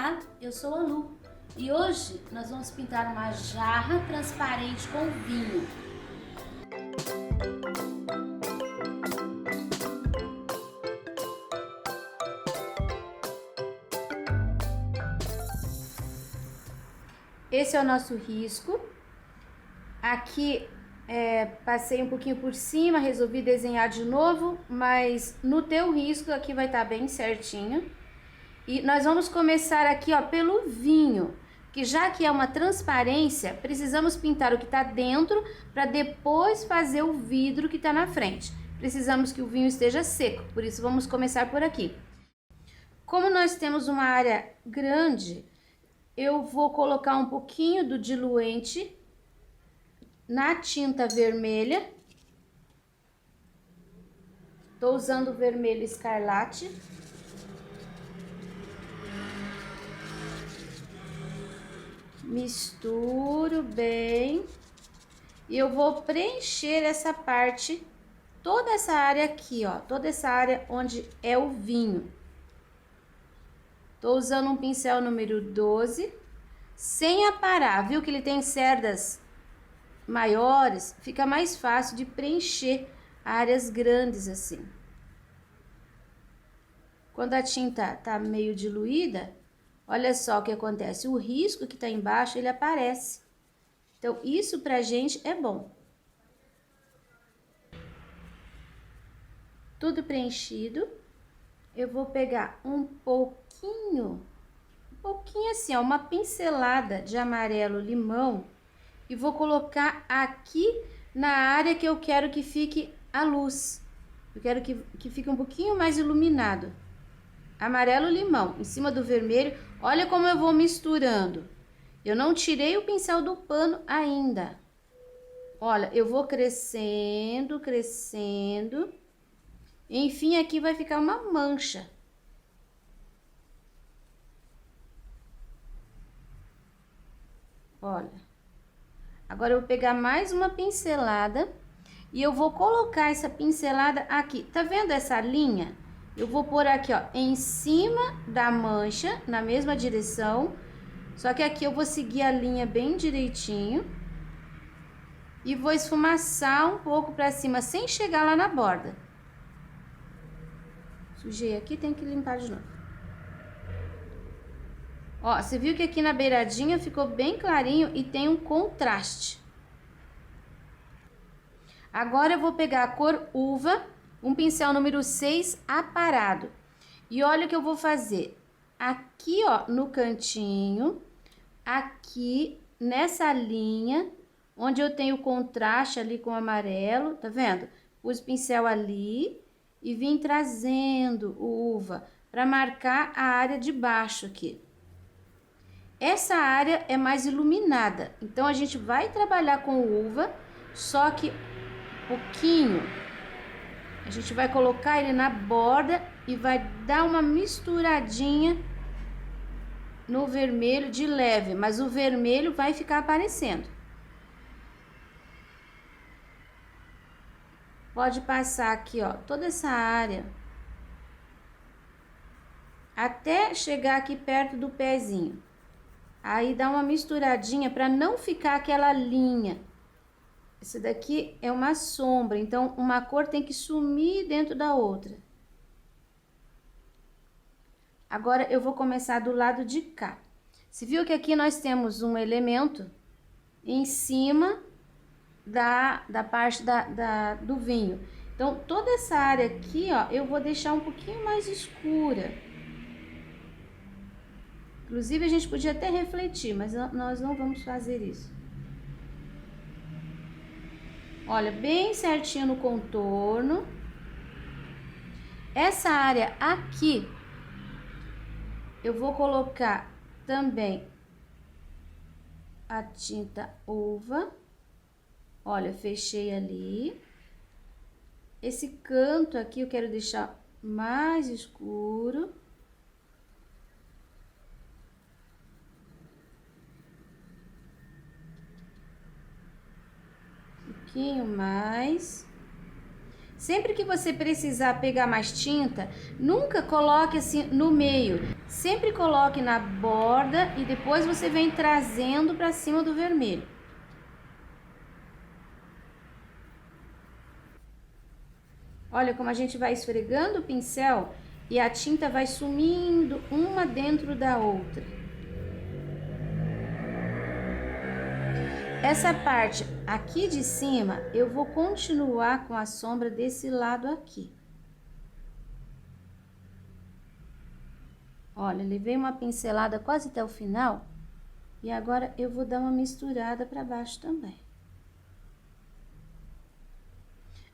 Olá, eu sou a Lu e hoje nós vamos pintar uma jarra transparente com vinho. Esse é o nosso risco. Aqui passei um pouquinho por cima, resolvi desenhar de novo, mas no teu risco aqui vai estar bem certinho. E nós vamos começar aqui, ó, pelo vinho, que já que é uma transparência, precisamos pintar o que está dentro para depois fazer o vidro que está na frente. Precisamos que o vinho esteja seco, por isso vamos começar por aqui. Como nós temos uma área grande, eu vou colocar um pouquinho do diluente na tinta vermelha. Estou usando o vermelho escarlate. Misturo bem e eu vou preencher essa parte, toda essa área aqui, ó, toda essa área onde é o vinho. Tô usando um pincel número 12, sem aparar, viu que ele tem cerdas maiores, fica mais fácil de preencher áreas grandes assim. Quando a tinta tá meio diluída, olha só o que acontece, o risco que tá embaixo, ele aparece. Então, isso pra gente é bom. Tudo preenchido. Eu vou pegar um pouquinho assim, ó, uma pincelada de amarelo limão e vou colocar aqui na área que eu quero que fique a luz. Eu quero que fique um pouquinho mais iluminado. Amarelo limão em cima do vermelho. Olha como eu vou misturando. Eu não tirei o pincel do pano ainda. Olha, eu vou crescendo, crescendo. Enfim, aqui vai ficar uma mancha. Olha. Agora eu vou pegar mais uma pincelada e eu vou colocar essa pincelada aqui. Tá vendo essa linha? Eu vou pôr aqui, ó, em cima da mancha, na mesma direção. Só que aqui eu vou seguir a linha bem direitinho. E vou esfumaçar um pouco pra cima, sem chegar lá na borda. Sujei aqui, tem que limpar de novo. Ó, você viu que aqui na beiradinha ficou bem clarinho e tem um contraste. Agora eu vou pegar a cor uva, um pincel número 6 aparado. E olha o que eu vou fazer. Aqui, ó, no cantinho, aqui nessa linha, onde eu tenho contraste ali com o amarelo, tá vendo? Pus pincel ali e vim trazendo o uva para marcar a área de baixo aqui. Essa área é mais iluminada, então a gente vai trabalhar com uva, só que pouquinho. A gente vai colocar ele na borda e vai dar uma misturadinha no vermelho de leve, mas o vermelho vai ficar aparecendo. Pode passar aqui, ó, toda essa área até chegar aqui perto do pezinho. Aí dá uma misturadinha para não ficar aquela linha. Esse daqui é uma sombra, então uma cor tem que sumir dentro da outra. Agora eu vou começar do lado de cá. Você viu que aqui nós temos um elemento em cima da parte do vinho. Então, toda essa área aqui, ó, eu vou deixar um pouquinho mais escura. Inclusive, a gente podia até refletir, mas nós não vamos fazer isso. Olha, bem certinho no contorno. Essa área aqui, eu vou colocar também a tinta uva. Olha, fechei ali. Esse canto aqui eu quero deixar mais escuro. Um pouquinho mais. Sempre que você precisar pegar mais tinta, nunca coloque assim no meio. Sempre coloque na borda e depois você vem trazendo para cima do vermelho. Olha como a gente vai esfregando o pincel e a tinta vai sumindo uma dentro da outra. Essa parte aqui de cima, eu vou continuar com a sombra desse lado aqui. Olha, levei uma pincelada quase até o final e agora eu vou dar uma misturada para baixo também.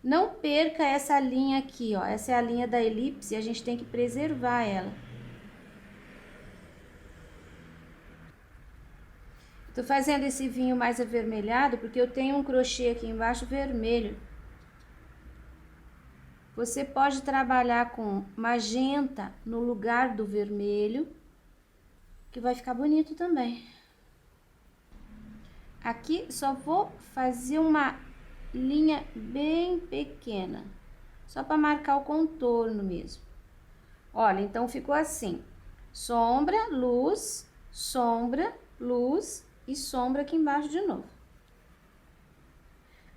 Não perca essa linha aqui, ó. Essa é a linha da elipse e a gente tem que preservar ela. Tô fazendo esse vinho mais avermelhado porque eu tenho um crochê aqui embaixo vermelho. Você pode trabalhar com magenta no lugar do vermelho, que vai ficar bonito também. Aqui só vou fazer uma linha bem pequena, só para marcar o contorno mesmo. Olha, então ficou assim: sombra, luz e sombra aqui embaixo de novo.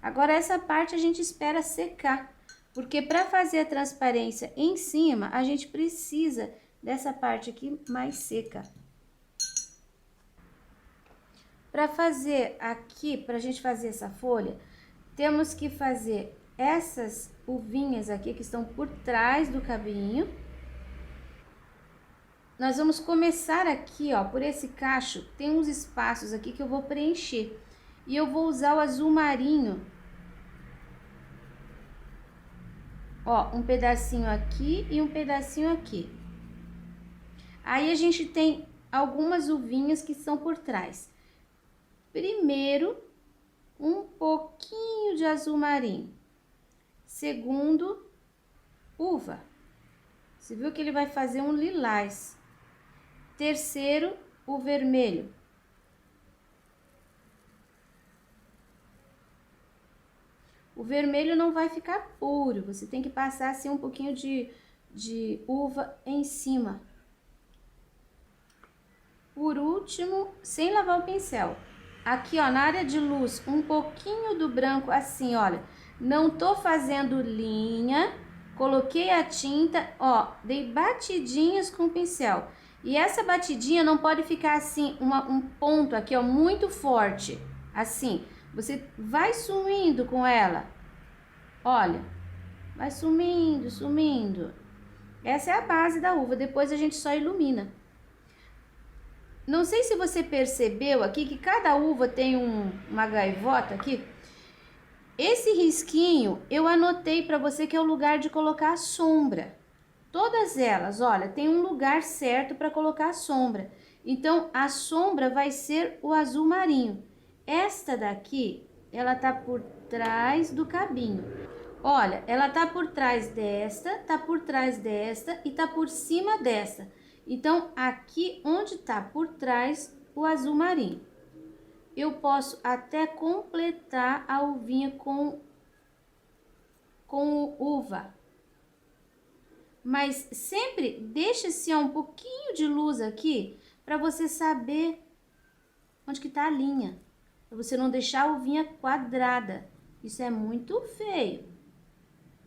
Agora essa parte a gente espera secar, porque para fazer a transparência em cima, a gente precisa dessa parte aqui mais seca. Para fazer aqui, para a gente fazer essa folha, temos que fazer essas uvinhas aqui que estão por trás do cabinho. Nós vamos começar aqui, ó, por esse cacho, tem uns espaços aqui que eu vou preencher. E eu vou usar o azul marinho. Ó, um pedacinho aqui e um pedacinho aqui. Aí a gente tem algumas uvinhas que são por trás. Primeiro, um pouquinho de azul marinho. Segundo, uva. Você viu que ele vai fazer um lilás. Terceiro, o vermelho. O vermelho não vai ficar puro, você tem que passar assim um pouquinho de uva em cima. Por último, sem lavar o pincel, aqui ó, na área de luz, um pouquinho do branco assim, olha. Não tô fazendo linha, coloquei a tinta, ó, dei batidinhas com o pincel. E essa batidinha não pode ficar assim, um ponto aqui, ó, muito forte, assim. Você vai sumindo com ela. Olha, vai sumindo, sumindo. Essa é a base da uva, depois a gente só ilumina. Não sei se você percebeu aqui que cada uva tem uma gaivota aqui. Esse risquinho eu anotei para você que é o lugar de colocar a sombra. Todas elas, olha, tem um lugar certo para colocar a sombra. Então, a sombra vai ser o azul marinho. Esta daqui, ela tá por trás do cabinho. Olha, ela tá por trás desta, tá por trás desta e tá por cima desta. Então, aqui onde tá por trás o azul marinho. Eu posso até completar a uvinha com uva. Mas sempre deixa assim, ó, um pouquinho de luz aqui para você saber onde que tá a linha. Para você não deixar a uvinha quadrada. Isso é muito feio.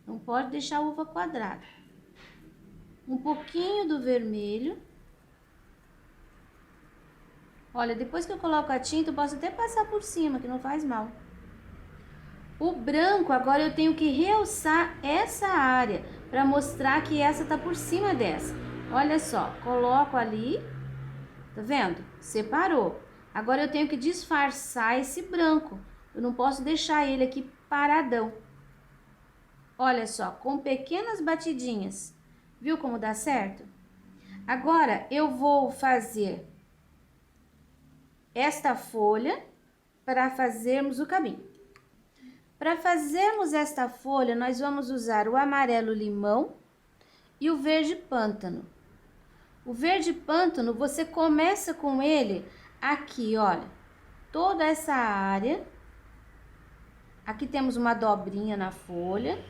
Não pode deixar a uva quadrada. Um pouquinho do vermelho. Olha, depois que eu coloco a tinta, eu posso até passar por cima, que não faz mal. O branco, agora eu tenho que realçar essa área, para mostrar que essa tá por cima dessa. Olha só, coloco ali, tá vendo? Separou. Agora eu tenho que disfarçar esse branco. Eu não posso deixar ele aqui paradão. Olha só, com pequenas batidinhas. Viu como dá certo? Agora eu vou fazer esta folha para fazermos o cabinho. Para fazermos esta folha, nós vamos usar o amarelo limão e o verde pântano. O verde pântano, você começa com ele aqui, olha, toda essa área. Aqui temos uma dobrinha na folha.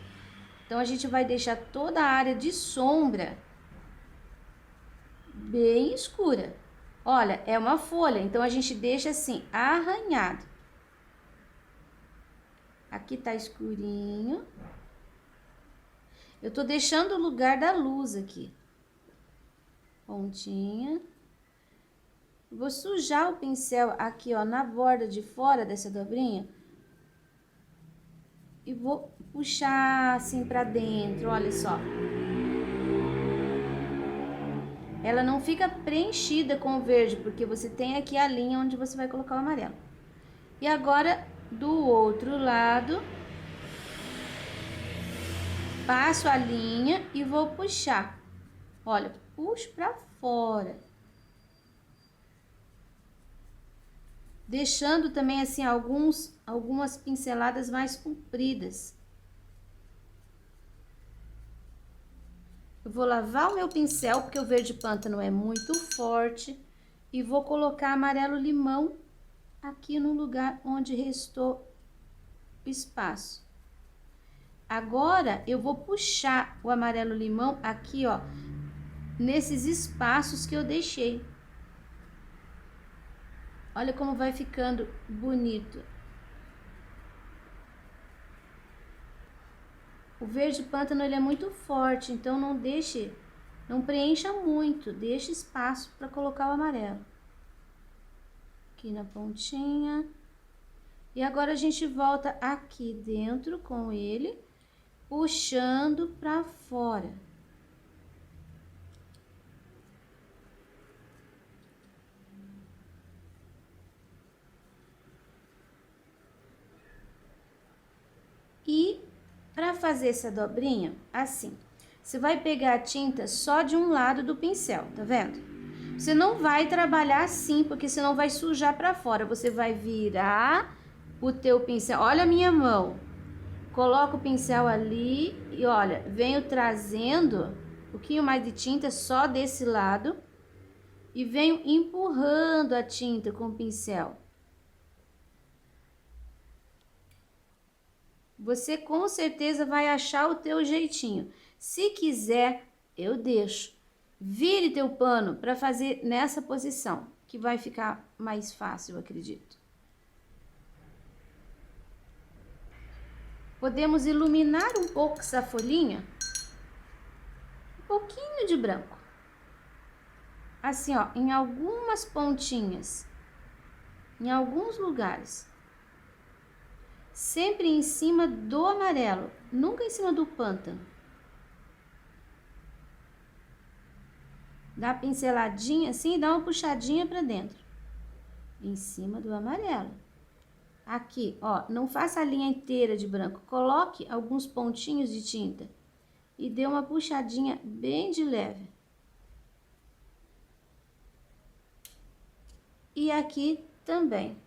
Então, a gente vai deixar toda a área de sombra bem escura. Olha, é uma folha, então a gente deixa assim, arranhado. Aqui tá escurinho. Eu tô deixando o lugar da luz aqui. Pontinha. Vou sujar o pincel aqui, ó, na borda de fora dessa dobrinha. E vou puxar assim pra dentro, olha só. Ela não fica preenchida com o verde, porque você tem aqui a linha onde você vai colocar o amarelo. E agora, do outro lado, passo a linha e vou puxar. Olha, puxo pra fora. Deixando também assim algumas pinceladas mais compridas. Eu vou lavar o meu pincel, porque o verde pântano é muito forte. E vou colocar amarelo limão aqui no lugar onde restou o espaço. Agora, eu vou puxar o amarelo limão aqui, ó, nesses espaços que eu deixei. Olha como vai ficando bonito. O verde pântano, ele é muito forte, então não preencha muito, deixa espaço para colocar o amarelo. Aqui na pontinha. E agora a gente volta aqui dentro com ele, puxando para fora. E para fazer essa dobrinha, assim, você vai pegar a tinta só de um lado do pincel, tá vendo? Você não vai trabalhar assim, porque senão vai sujar para fora. Você vai virar o teu pincel. Olha a minha mão. Coloca o pincel ali e olha, venho trazendo um pouquinho mais de tinta só desse lado e venho empurrando a tinta com o pincel. Você com certeza vai achar o teu jeitinho. Se quiser, eu deixo. Vire teu pano para fazer nessa posição, que vai ficar mais fácil, eu acredito. Podemos iluminar um pouco essa folhinha. Um pouquinho de branco. Assim, ó, em algumas pontinhas. Em alguns lugares. Sempre em cima do amarelo, nunca em cima do pântano. Dá uma pinceladinha assim e dá uma puxadinha pra dentro. Em cima do amarelo. Aqui, ó, não faça a linha inteira de branco. Coloque alguns pontinhos de tinta. E dê uma puxadinha bem de leve. E aqui também.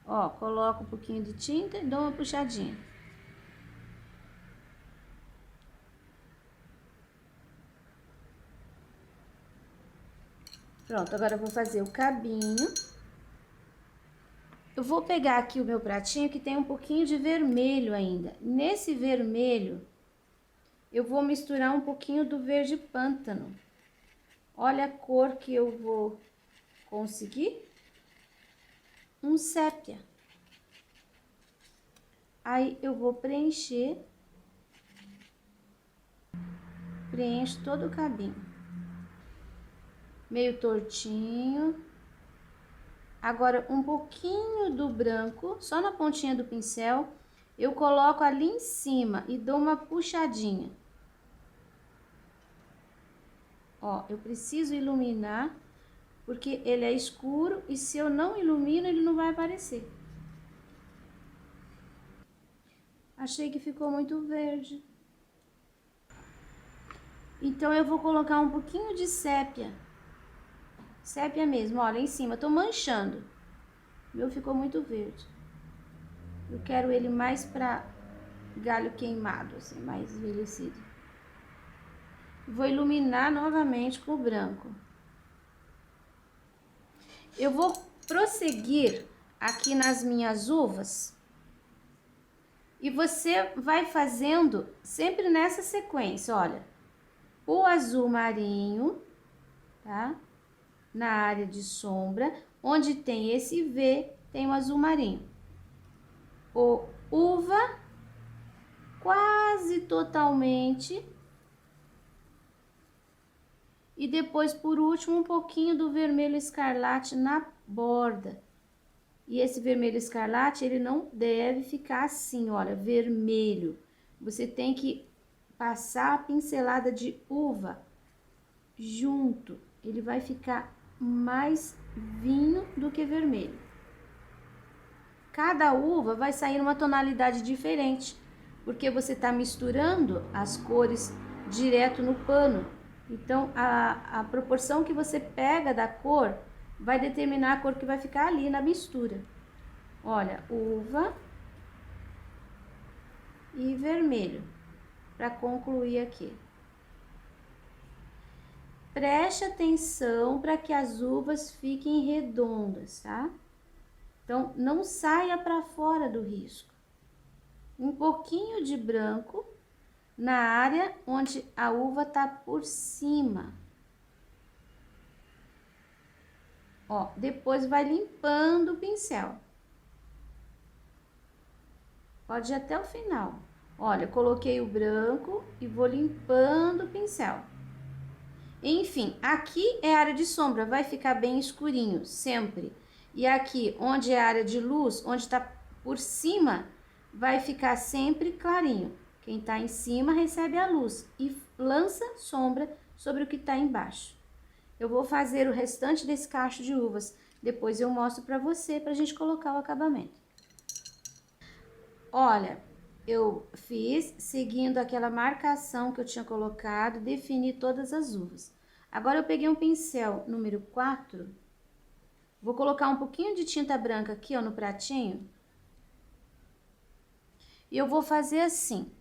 Ó, coloco um pouquinho de tinta e dou uma puxadinha. Pronto, agora eu vou fazer o cabinho. Eu vou pegar aqui o meu pratinho que tem um pouquinho de vermelho ainda. Nesse vermelho, eu vou misturar um pouquinho do verde pântano. Olha a cor que eu vou conseguir. Um sépia. Aí, eu vou preencher. Preencho todo o cabinho. Meio tortinho. Agora, um pouquinho do branco, só na pontinha do pincel, eu coloco ali em cima e dou uma puxadinha. Ó, eu preciso iluminar, porque ele é escuro e se eu não ilumino, ele não vai aparecer. Achei que ficou muito verde. Então, eu vou colocar um pouquinho de sépia. Sépia mesmo, olha, em cima, tô manchando. O meu ficou muito verde. Eu quero ele mais pra galho queimado, assim, mais envelhecido. Vou iluminar novamente com o branco. Eu vou prosseguir aqui nas minhas uvas. E você vai fazendo sempre nessa sequência, olha. O azul marinho, tá? Na área de sombra, onde tem esse V, tem o azul marinho. O uva, quase totalmente. E depois, por último, um pouquinho do vermelho escarlate na borda. E esse vermelho escarlate, ele não deve ficar assim, olha, vermelho. Você tem que passar a pincelada de uva junto. Ele vai ficar mais vinho do que vermelho. Cada uva vai sair uma tonalidade diferente, porque você está misturando as cores direto no pano. Então, a proporção que você pega da cor vai determinar a cor que vai ficar ali na mistura. Olha, uva e vermelho, para concluir aqui. Preste atenção para que as uvas fiquem redondas, tá? Então, não saia para fora do risco. Um pouquinho de branco na área onde a uva tá por cima. Ó, depois vai limpando o pincel. Pode ir até o final. Olha, coloquei o branco e vou limpando o pincel. Enfim, aqui é a área de sombra, vai ficar bem escurinho, sempre. E aqui, onde é a área de luz, onde tá por cima, vai ficar sempre clarinho. Quem tá em cima recebe a luz e lança sombra sobre o que tá embaixo. Eu vou fazer o restante desse cacho de uvas, depois eu mostro pra você, pra gente colocar o acabamento. Olha, eu fiz seguindo aquela marcação que eu tinha colocado, defini todas as uvas. Agora eu peguei um pincel número 4, vou colocar um pouquinho de tinta branca aqui, ó, no pratinho. E eu vou fazer assim.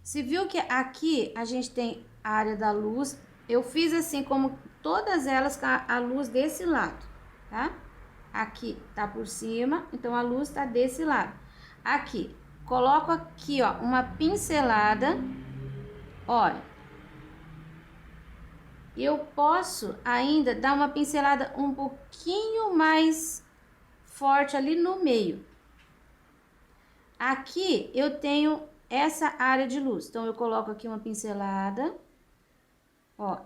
Você viu que aqui a gente tem a área da luz, eu fiz assim como todas elas com a luz desse lado, tá? Aqui tá por cima, então a luz tá desse lado. Aqui, coloco aqui, ó, uma pincelada, olha. Eu posso ainda dar uma pincelada um pouquinho mais forte ali no meio. Aqui eu tenho essa área de luz, então eu coloco aqui uma pincelada, ó,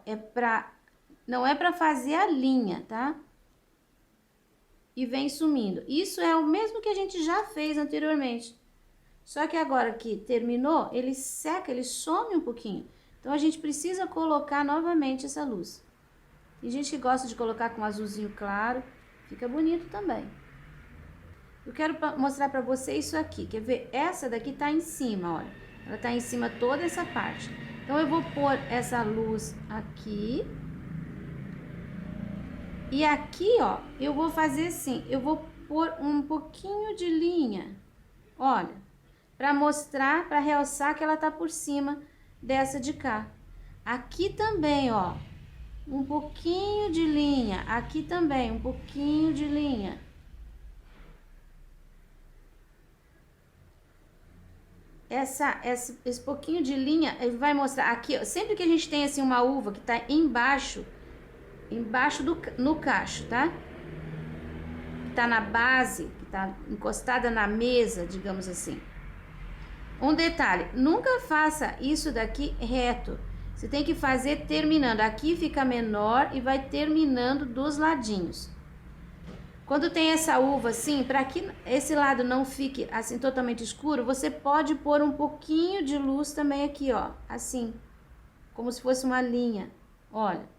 não é pra fazer a linha, tá? E vem sumindo. Isso é o mesmo que a gente já fez anteriormente. Só que agora que terminou, ele seca, ele some um pouquinho. Então, a gente precisa colocar novamente essa luz. Tem gente que gosta de colocar com azulzinho claro, fica bonito também. Eu quero mostrar pra você isso aqui, quer ver? Essa daqui tá em cima, olha. Ela tá em cima toda essa parte. Então, eu vou pôr essa luz aqui. E aqui, ó, eu vou fazer assim, eu vou pôr um pouquinho de linha, olha, pra mostrar, pra realçar que ela tá por cima dessa de cá. Aqui também, ó, um pouquinho de linha, aqui também, um pouquinho de linha. Esse pouquinho de linha, ele vai mostrar aqui, ó, sempre que a gente tem assim uma uva que tá embaixo no cacho, tá? Que tá na base, que tá encostada na mesa, digamos assim. Um detalhe, nunca faça isso daqui reto. Você tem que fazer terminando. Aqui fica menor e vai terminando dos ladinhos. Quando tem essa uva assim, para que esse lado não fique assim totalmente escuro, você pode pôr um pouquinho de luz também aqui, ó, assim, como se fosse uma linha. Olha.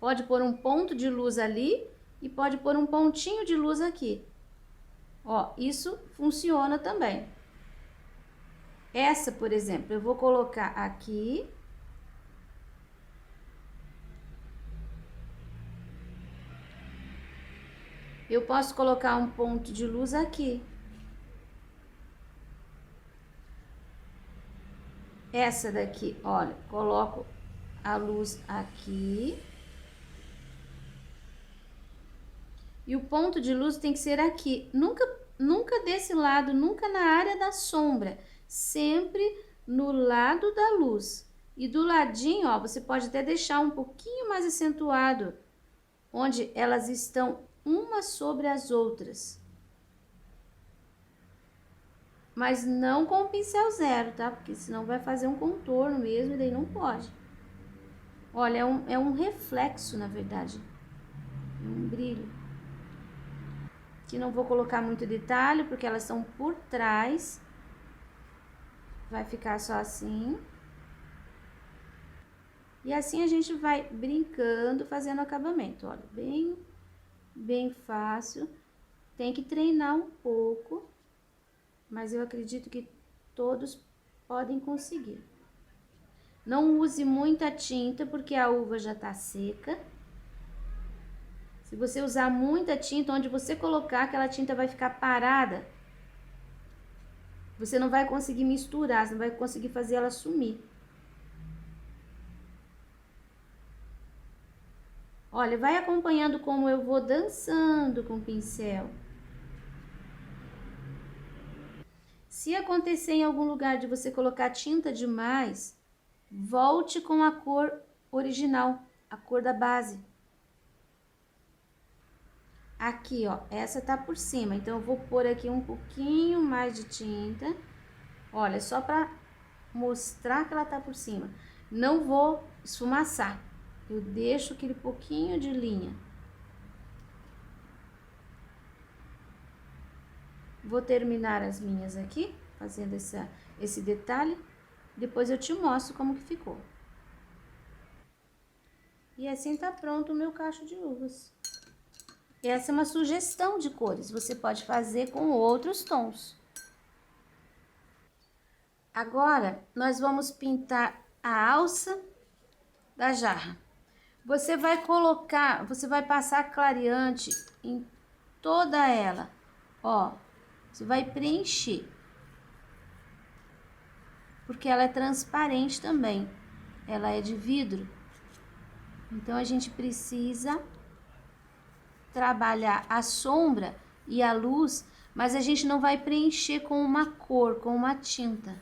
Pode pôr um ponto de luz ali e pode pôr um pontinho de luz aqui. Ó, isso funciona também. Essa, por exemplo, eu vou colocar aqui. Eu posso colocar um ponto de luz aqui. Essa daqui, olha, coloco a luz aqui. E o ponto de luz tem que ser aqui. Nunca nunca desse lado, nunca na área da sombra, sempre no lado da luz. E do ladinho, ó, você pode até deixar um pouquinho mais acentuado, onde elas estão umas sobre as outras. Mas não com o pincel zero, tá? Porque senão vai fazer um contorno mesmo e daí não pode. Olha, é um reflexo, na verdade. É um brilho. Aqui não vou colocar muito detalhe, porque elas estão por trás. Vai ficar só assim. E assim a gente vai brincando, fazendo acabamento. Olha, bem fácil. Tem que treinar um pouco, mas eu acredito que todos podem conseguir. Não use muita tinta, porque a uva já tá seca. Se você usar muita tinta, onde você colocar, aquela tinta vai ficar parada. Você não vai conseguir misturar, você não vai conseguir fazer ela sumir. Olha, vai acompanhando como eu vou dançando com o pincel. Se acontecer em algum lugar de você colocar tinta demais, volte com a cor original, a cor da base. Aqui, ó, essa tá por cima, então eu vou pôr aqui um pouquinho mais de tinta. Olha, só pra mostrar que ela tá por cima. Não vou esfumaçar, eu deixo aquele pouquinho de linha. Vou terminar as minhas aqui, fazendo esse detalhe. Depois eu te mostro como que ficou. E assim tá pronto o meu cacho de uvas. Essa é uma sugestão de cores, você pode fazer com outros tons. Agora, nós vamos pintar a alça da jarra. Você vai colocar, você vai passar clareante em toda ela, ó. Você vai preencher, porque ela é transparente também, ela é de vidro. Então, a gente precisa trabalhar a sombra e a luz, mas a gente não vai preencher com uma cor, com uma tinta.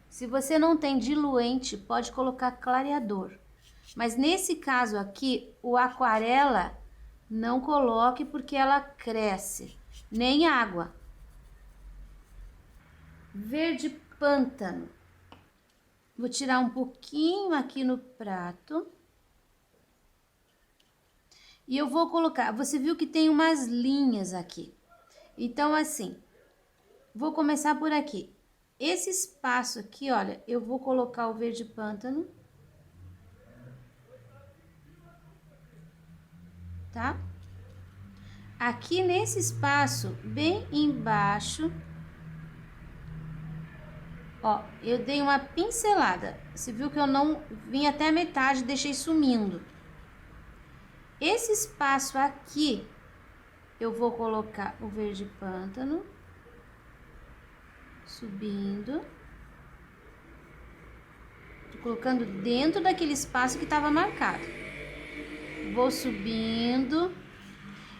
Se você não tem diluente, pode colocar clareador. Mas nesse caso aqui, o aquarela, não coloque porque ela cresce, nem água. Verde pântano. Vou tirar um pouquinho aqui no prato. E eu vou colocar, você viu que tem umas linhas aqui. Então, assim, vou começar por aqui. Esse espaço aqui, olha, eu vou colocar o verde pântano. Tá? Aqui nesse espaço, bem embaixo, ó, eu dei uma pincelada. Você viu que eu não vim até a metade, deixei sumindo. Esse espaço aqui, eu vou colocar o verde pântano, subindo. Tô colocando dentro daquele espaço que estava marcado. Vou subindo.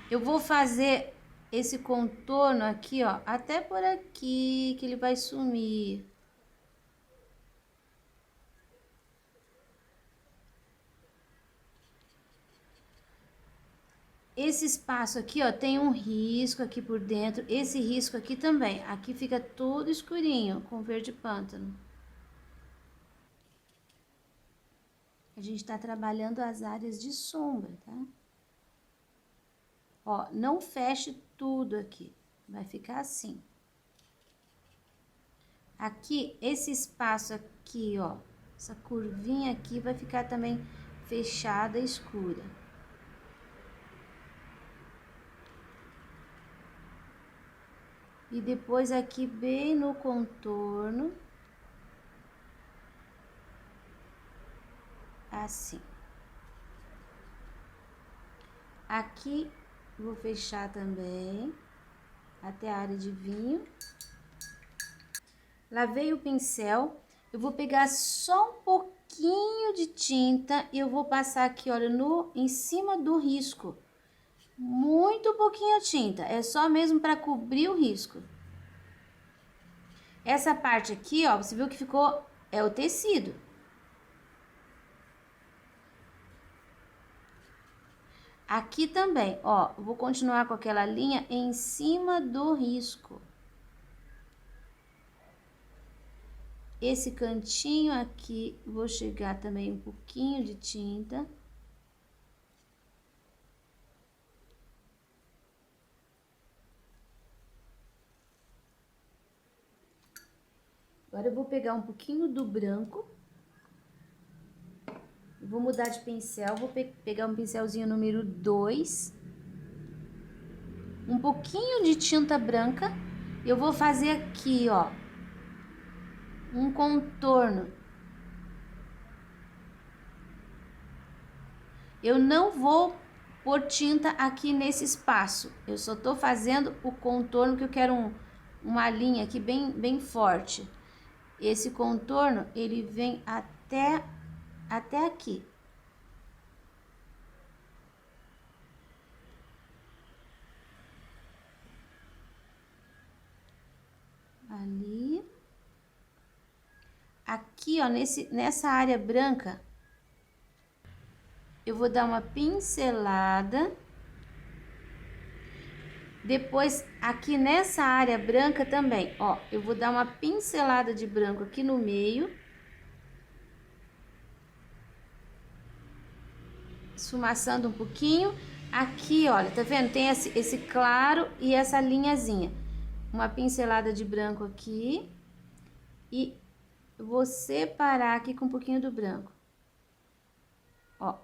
Eu vou fazer esse contorno aqui, ó, até por aqui, que ele vai sumir. Esse espaço aqui, ó, tem um risco aqui por dentro, esse risco aqui também. Aqui fica todo escurinho, com verde pântano. A gente tá trabalhando as áreas de sombra, tá? Ó, não feche tudo aqui, vai ficar assim. Aqui, esse espaço aqui, ó, essa curvinha aqui vai ficar também fechada, escura. E depois aqui bem no contorno, assim. Aqui vou fechar também, até a área de vinho. Lavei o pincel, eu vou pegar só um pouquinho de tinta e eu vou passar aqui, olha, em cima do risco. muito pouquinha tinta, é só mesmo para cobrir o risco. Essa parte aqui, ó, você viu que ficou, é o tecido. Aqui também, ó, vou continuar com aquela linha em cima do risco. Esse cantinho aqui, vou chegar também um pouquinho de tinta. Agora eu vou pegar um pouquinho do branco. Vou mudar de pincel, vou pegar um pincelzinho número 2. Um pouquinho de tinta branca. Eu vou fazer aqui, ó, um contorno. Eu não vou pôr tinta aqui nesse espaço. Eu só tô fazendo o contorno que eu quero uma linha aqui bem forte. Esse contorno, ele vem até aqui. Ali. Aqui, ó, nessa área branca, eu vou dar uma pincelada. Depois, aqui nessa área branca também, ó, eu vou dar uma pincelada de branco aqui no meio. Esfumaçando um pouquinho. Aqui, olha, tá vendo? Tem esse claro e essa linhazinha. Uma pincelada de branco aqui. E vou separar aqui com um pouquinho do branco. Ó.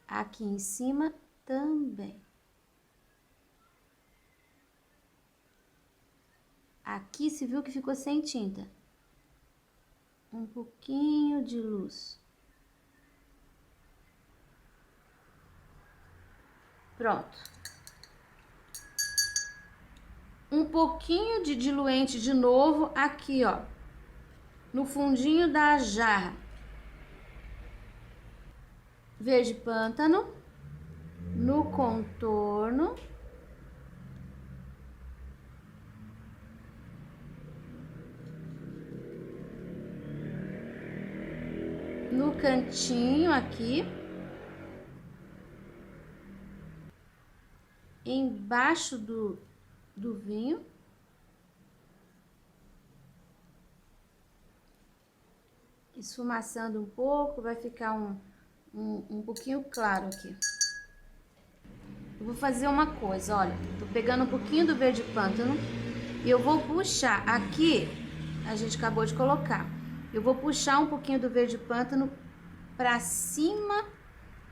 Aqui em cima também. Aqui se viu que ficou sem tinta. Um pouquinho de luz. Pronto. Um pouquinho de diluente de novo aqui, ó. No fundinho da jarra. Verde pântano. No contorno. No cantinho aqui. Embaixo do vinho. Esfumaçando um pouco, vai ficar um pouquinho claro aqui. Eu vou fazer uma coisa, olha, tô pegando um pouquinho do verde pântano e eu vou puxar aqui, a gente acabou de colocar, eu vou puxar um pouquinho do verde pântano pra cima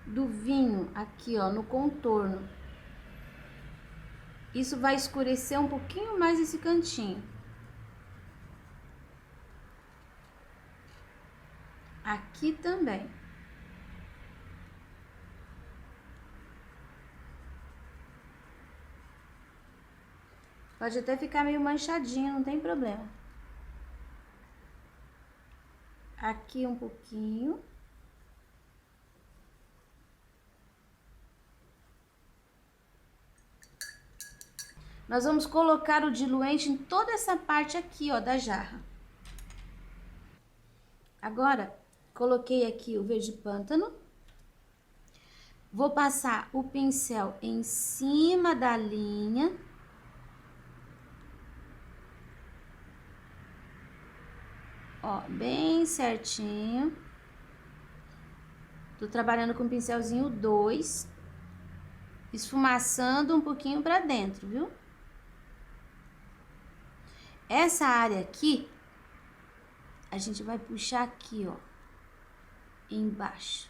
do vinho, aqui ó, no contorno. Isso vai escurecer um pouquinho mais esse cantinho. Aqui também. Pode até ficar meio manchadinho, não tem problema. Aqui um pouquinho. Nós vamos colocar o diluente em toda essa parte aqui, ó, da jarra. Agora, coloquei aqui o verde pântano. Vou passar o pincel em cima da linha. Ó, bem certinho. Tô trabalhando com o pincelzinho 2. Esfumaçando um pouquinho pra dentro, viu? Essa área aqui, a gente vai puxar aqui, ó, embaixo.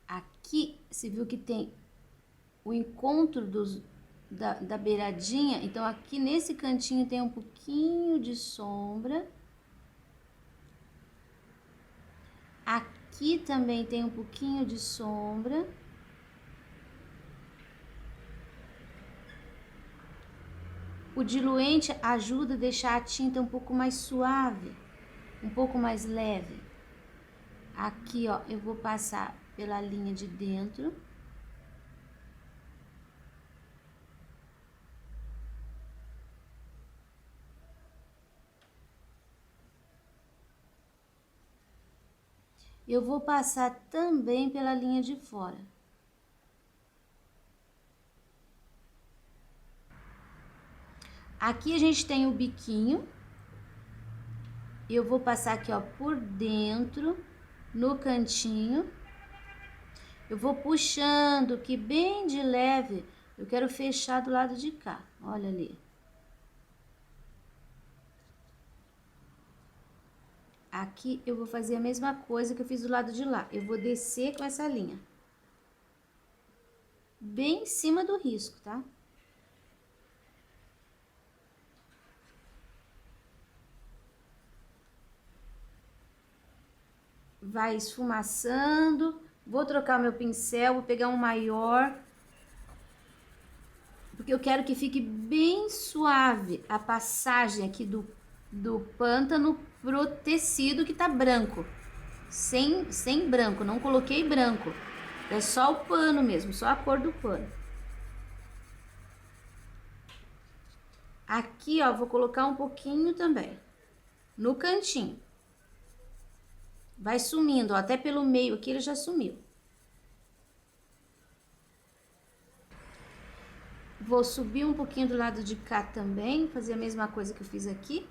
Aqui, você viu que tem o encontro da beiradinha, então aqui nesse cantinho tem um pouquinho de sombra. Aqui também tem um pouquinho de sombra. O diluente ajuda a deixar a tinta um pouco mais suave. um pouco mais leve. Aqui, ó, eu vou passar pela linha de dentro. Eu vou passar também pela linha de fora. Aqui a gente tem o biquinho. Eu vou passar aqui, ó, por dentro, no cantinho. Eu vou puxando que bem de leve, eu quero fechar do lado de cá, olha ali. Aqui eu vou fazer a mesma coisa que eu fiz do lado de lá. Eu vou descer com essa linha. Bem em cima do risco, tá? Vai esfumaçando. Vou trocar o meu pincel, vou pegar um maior. Porque eu quero que fique bem suave a passagem aqui do pântano pro tecido que tá branco. Sem branco, não coloquei branco. É só o pano mesmo, só a cor do pano. Aqui, ó, vou colocar um pouquinho também. No cantinho. Vai sumindo, ó, até pelo meio aqui ele já sumiu. Vou subir um pouquinho do lado de cá também, fazer a mesma coisa que eu fiz aqui.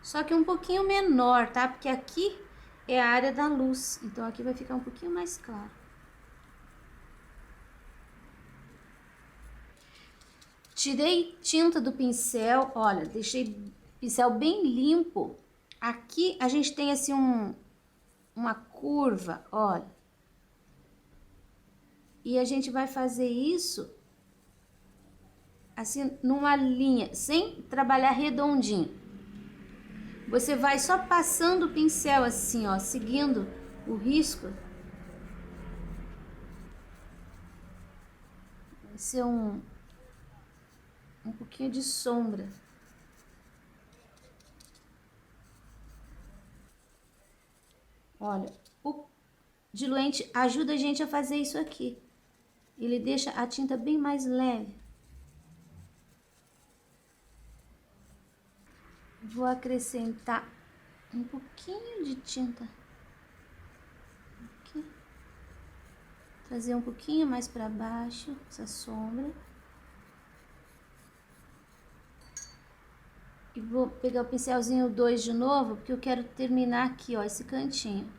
Só que um pouquinho menor, tá? Porque aqui é a área da luz, então aqui vai ficar um pouquinho mais claro. Tirei tinta do pincel, olha, deixei o pincel bem limpo. Aqui a gente tem assim uma curva, olha. E a gente vai fazer isso assim numa linha, sem trabalhar redondinho. Você vai só passando o pincel assim, ó, seguindo o risco. Vai ser um pouquinho de sombra. Olha, o diluente ajuda a gente a fazer isso aqui. Ele deixa a tinta bem mais leve. Vou acrescentar um pouquinho de tinta aqui. Trazer um pouquinho mais para baixo essa sombra. E vou pegar o pincelzinho 2 de novo, porque eu quero terminar aqui, ó, esse cantinho.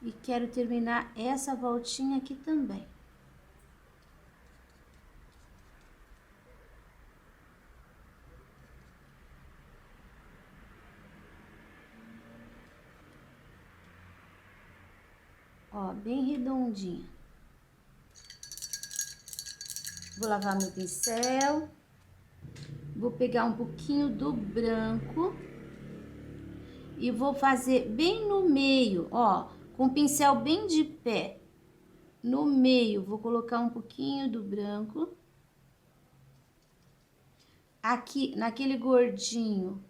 E quero terminar essa voltinha aqui também. Ó, bem redondinha. Vou lavar meu pincel. Vou pegar um pouquinho do branco. E vou fazer bem no meio, ó, com o pincel bem de pé. No meio, vou colocar um pouquinho do branco. Aqui, naquele gordinho,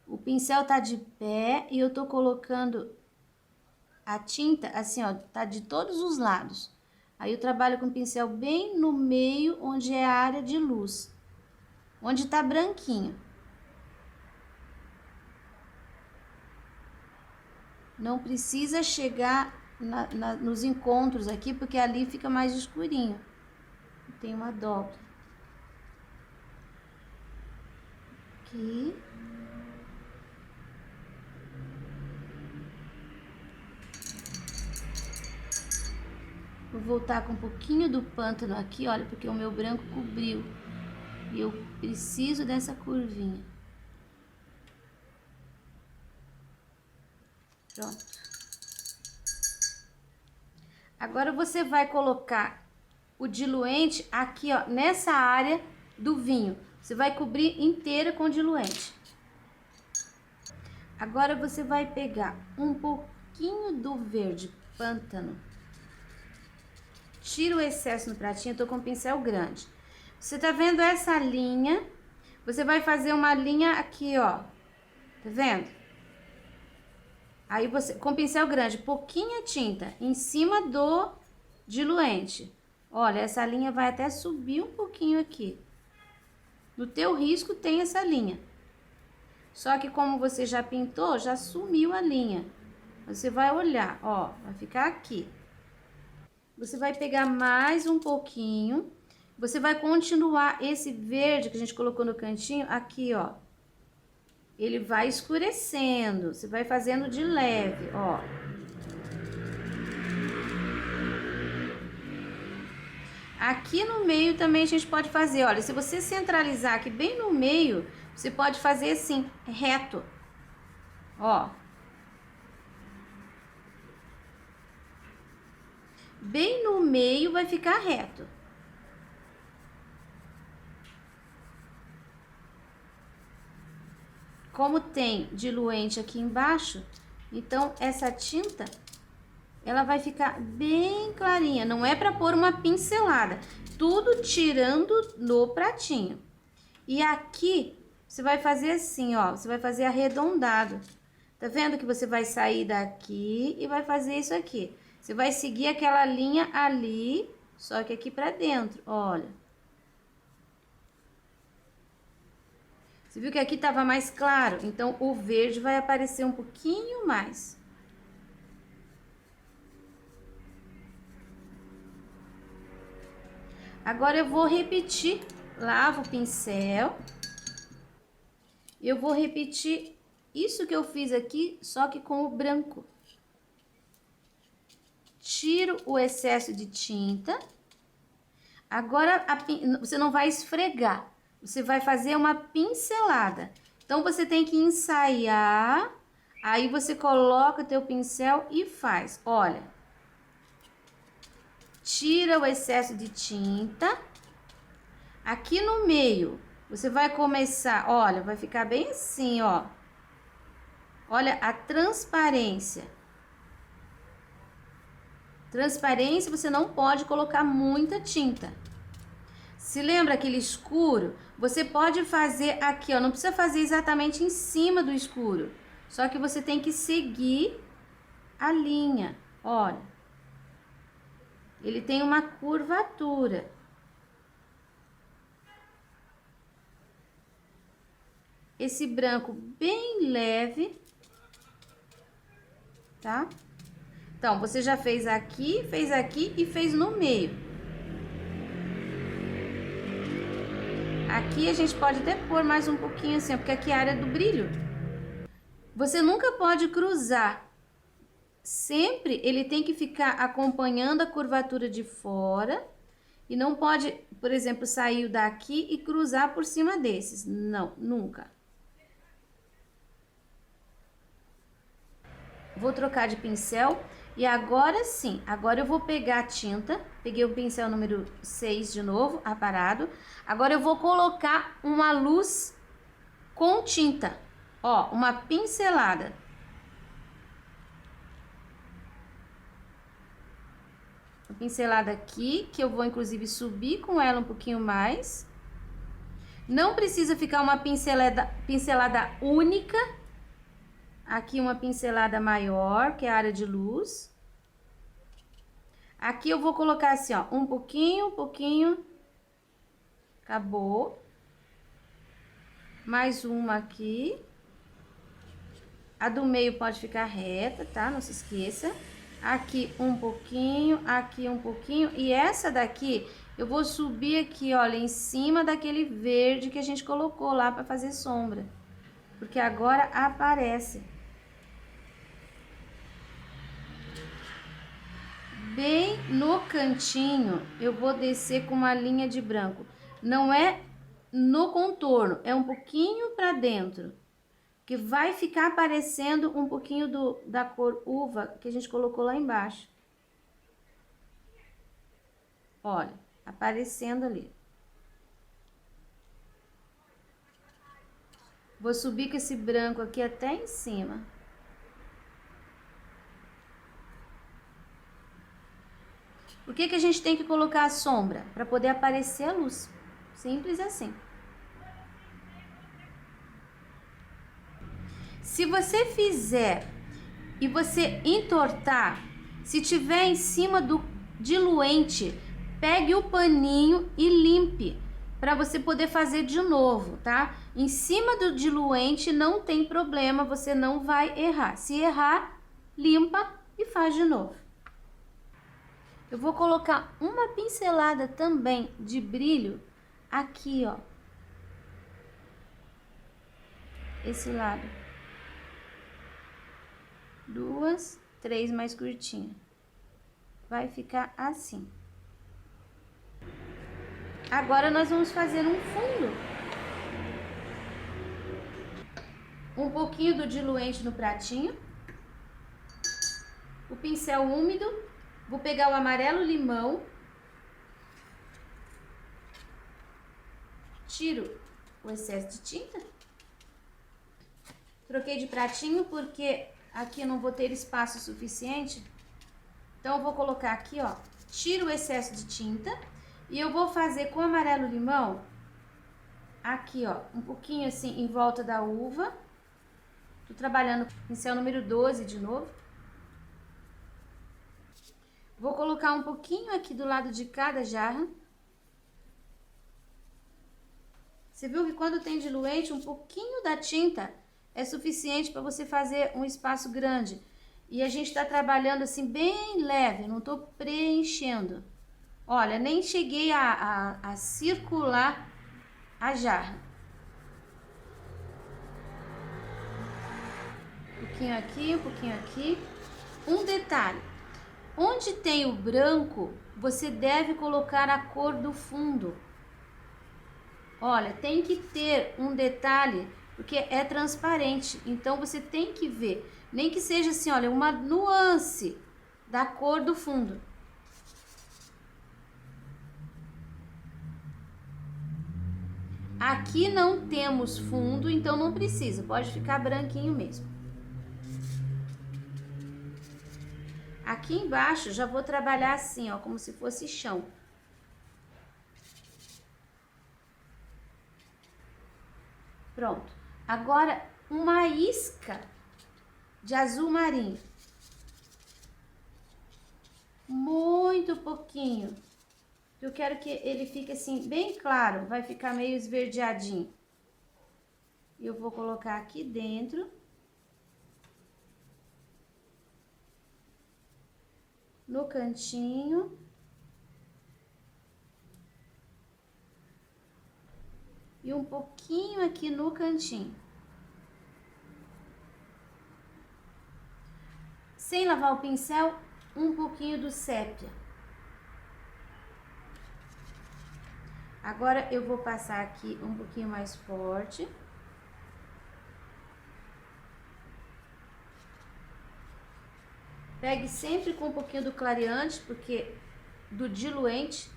o pincel tá de pé e eu tô colocando a tinta, assim, ó, tá de todos os lados. Aí eu trabalho com o pincel bem no meio, onde é a área de luz. Onde tá branquinho. Não precisa chegar nos encontros aqui, porque ali fica mais escurinho. Tem uma dobra. Aqui. Vou voltar com um pouquinho do pântano aqui, olha, porque o meu branco cobriu. E eu preciso dessa curvinha. Pronto. Agora você vai colocar o diluente aqui, ó, nessa área do vinho. Você vai cobrir inteira com diluente. Agora você vai pegar um pouquinho do verde pântano. tira o excesso no pratinho, eu tô com um pincel grande. Você tá vendo essa linha? Você vai fazer uma linha aqui, ó. Tá vendo? Aí você, com pincel grande, pouquinha tinta em cima do diluente. Olha, essa linha vai até subir um pouquinho aqui. No teu risco tem essa linha. Só que como você já pintou, já sumiu a linha. Você vai olhar, ó, vai ficar aqui. Você vai pegar mais um pouquinho. Você vai continuar esse verde que a gente colocou no cantinho aqui, ó. Ele vai escurecendo. Você vai fazendo de leve, ó. Aqui no meio também a gente pode fazer, olha, se você centralizar aqui bem no meio, você pode fazer assim, reto. Ó. Bem no meio vai ficar reto. Como tem diluente aqui embaixo, então essa tinta, ela vai ficar bem clarinha. Não é para pôr uma pincelada, tudo tirando no pratinho. E aqui, você vai fazer assim, ó, você vai fazer arredondado. Tá vendo que você vai sair daqui e vai fazer isso aqui. Você vai seguir aquela linha ali, só que aqui pra dentro, olha. Você viu que aqui tava mais claro? Então, o verde vai aparecer um pouquinho mais. Agora, eu vou repetir. Lavo o pincel. Eu vou repetir isso que eu fiz aqui, só que com o branco. Tiro o excesso de tinta. Agora, você não vai esfregar. Você vai fazer uma pincelada. Então, você tem que ensaiar. Aí, você coloca o teu pincel e faz. Olha. Tira o excesso de tinta. Aqui no meio, você vai começar, olha, vai ficar bem assim, ó. Olha a transparência. Transparência, você não pode colocar muita tinta. Se lembra aquele escuro? Você pode fazer aqui, ó. Não precisa fazer exatamente em cima do escuro. Só que você tem que seguir a linha. Olha. Ele tem uma curvatura. Esse branco bem leve. Tá? Então, você já fez aqui e fez no meio. Aqui a gente pode até pôr mais um pouquinho assim, porque aqui é a área do brilho. Você nunca pode cruzar. Sempre ele tem que ficar acompanhando a curvatura de fora. E não pode, por exemplo, sair daqui e cruzar por cima desses. Não, nunca. Vou trocar de pincel. E agora sim, agora eu vou pegar a tinta, peguei o pincel número 6 de novo, aparado. Agora eu vou colocar uma luz com tinta, ó, uma pincelada. Uma pincelada aqui, que eu vou inclusive subir com ela um pouquinho mais. Não precisa ficar uma pincelada única. Aqui uma pincelada maior, que é a área de luz. Aqui eu vou colocar assim, ó, um pouquinho. Acabou. Mais uma aqui. A do meio pode ficar reta, tá? Não se esqueça. Aqui um pouquinho, aqui um pouquinho. E essa daqui, eu vou subir aqui, olha, em cima daquele verde que a gente colocou lá pra fazer sombra. Porque agora aparece. Bem no cantinho, eu vou descer com uma linha de branco. Não é no contorno, é um pouquinho pra dentro. Que vai ficar aparecendo um pouquinho da cor uva que a gente colocou lá embaixo. Olha, aparecendo ali. Vou subir com esse branco aqui até em cima. Por que que a gente tem que colocar a sombra? Para poder aparecer a luz. Simples assim. Se você fizer e você entortar, se tiver em cima do diluente, pegue o paninho e limpe, para você poder fazer de novo, tá? Em cima do diluente não tem problema, você não vai errar. Se errar, limpa e faz de novo. Eu vou colocar uma pincelada também de brilho aqui, ó. Esse lado. 2, 3 mais curtinha. Vai ficar assim. Agora nós vamos fazer um fundo. Um pouquinho do diluente no pratinho. O pincel úmido. Vou pegar o amarelo limão. Tiro o excesso de tinta. Troquei de pratinho porque aqui eu não vou ter espaço suficiente. Então eu vou colocar aqui, ó. Tiro o excesso de tinta. E eu vou fazer com amarelo limão. Aqui, ó. Um pouquinho assim em volta da uva. Tô trabalhando com pincel número 12 de novo. Vou colocar um pouquinho aqui do lado de cada jarra. Você viu que quando tem diluente, um pouquinho da tinta é suficiente para você fazer um espaço grande. E a gente tá trabalhando assim bem leve, não tô preenchendo. Olha, nem cheguei a circular a jarra. Um pouquinho aqui, um pouquinho aqui. Um detalhe. Onde tem o branco, você deve colocar a cor do fundo. Olha, tem que ter um detalhe, porque é transparente. Então, você tem que ver. Nem que seja assim, olha, uma nuance da cor do fundo. Aqui não temos fundo, então não precisa. Pode ficar branquinho mesmo. Aqui embaixo já vou trabalhar assim, ó, como se fosse chão. Pronto. Agora, uma isca de azul marinho. Muito pouquinho. Eu quero que ele fique assim, bem claro. Vai ficar meio esverdeadinho. E eu vou colocar aqui dentro. No cantinho. E um pouquinho aqui no cantinho. Sem lavar o pincel, um pouquinho do sépia. Agora eu vou passar aqui um pouquinho mais forte. Pegue sempre com um pouquinho do clareante, porque do diluente,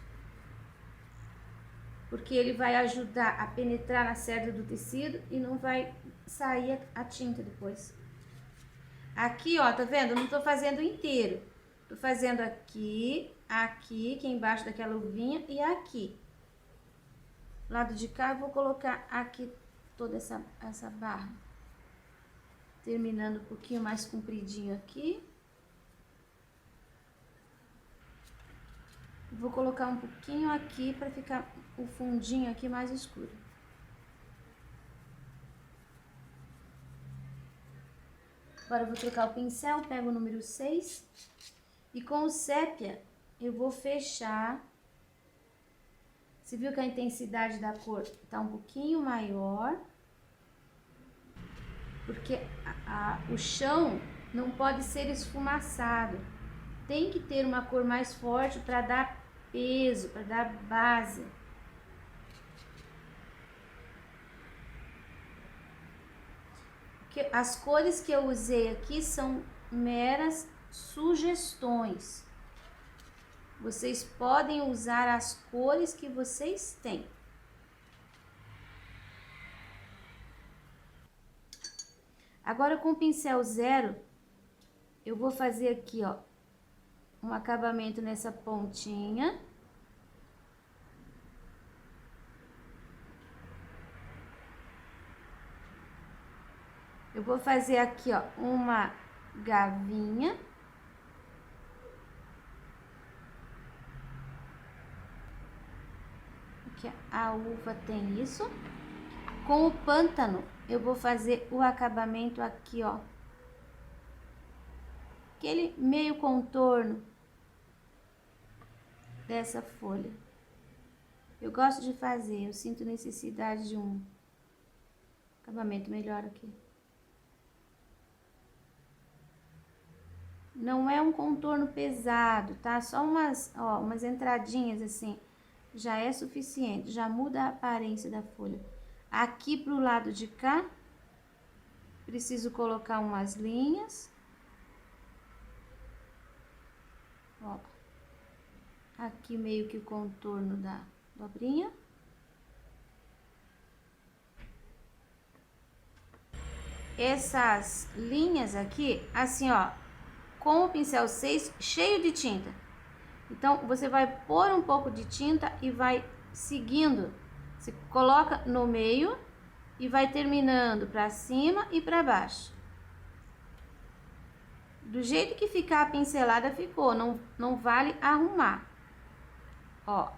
porque ele vai ajudar a penetrar na cerda do tecido e não vai sair a tinta depois. Aqui, ó, tá vendo? Eu não tô fazendo inteiro. Tô fazendo aqui, aqui, que é embaixo daquela luvinha, e aqui. Lado de cá, eu vou colocar aqui toda essa barra. Terminando um pouquinho mais compridinho aqui. Vou colocar um pouquinho aqui para ficar o fundinho aqui mais escuro. Agora eu vou trocar o pincel, pego o número 6 e com o sépia eu vou fechar. Você viu que a intensidade da cor tá um pouquinho maior, porque o chão não pode ser esfumaçado. Tem que ter uma cor mais forte para dar peso, para dar base. Porque as cores que eu usei aqui são meras sugestões. Vocês podem usar as cores que vocês têm. Agora com o pincel 0, eu vou fazer aqui, ó, um acabamento nessa pontinha. Eu vou fazer aqui, ó, uma gavinha. Aqui a uva tem isso. Com o pântano, eu vou fazer o acabamento aqui, ó. Aquele meio contorno dessa folha. Eu gosto de fazer, eu sinto necessidade de um acabamento melhor aqui. Não é um contorno pesado, tá? Só umas entradinhas assim, já é suficiente, já muda a aparência da folha. Aqui pro lado de cá, preciso colocar umas linhas. Ó, aqui meio que o contorno da dobrinha. Essas linhas aqui, assim, ó, com o pincel 6 cheio de tinta. Então, você vai pôr um pouco de tinta e vai seguindo. Você coloca no meio e vai terminando para cima e para baixo. Do jeito que ficar a pincelada, ficou. Não vale arrumar. Ó.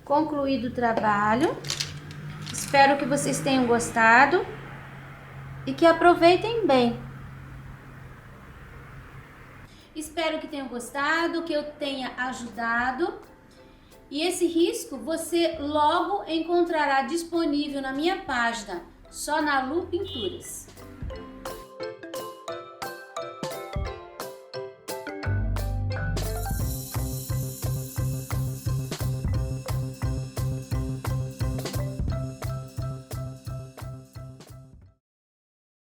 Concluído o trabalho. Espero que vocês tenham gostado e que aproveitem bem. Espero que tenham gostado, que eu tenha ajudado. E esse risco você logo encontrará disponível na minha página, Só na Lu Pinturas.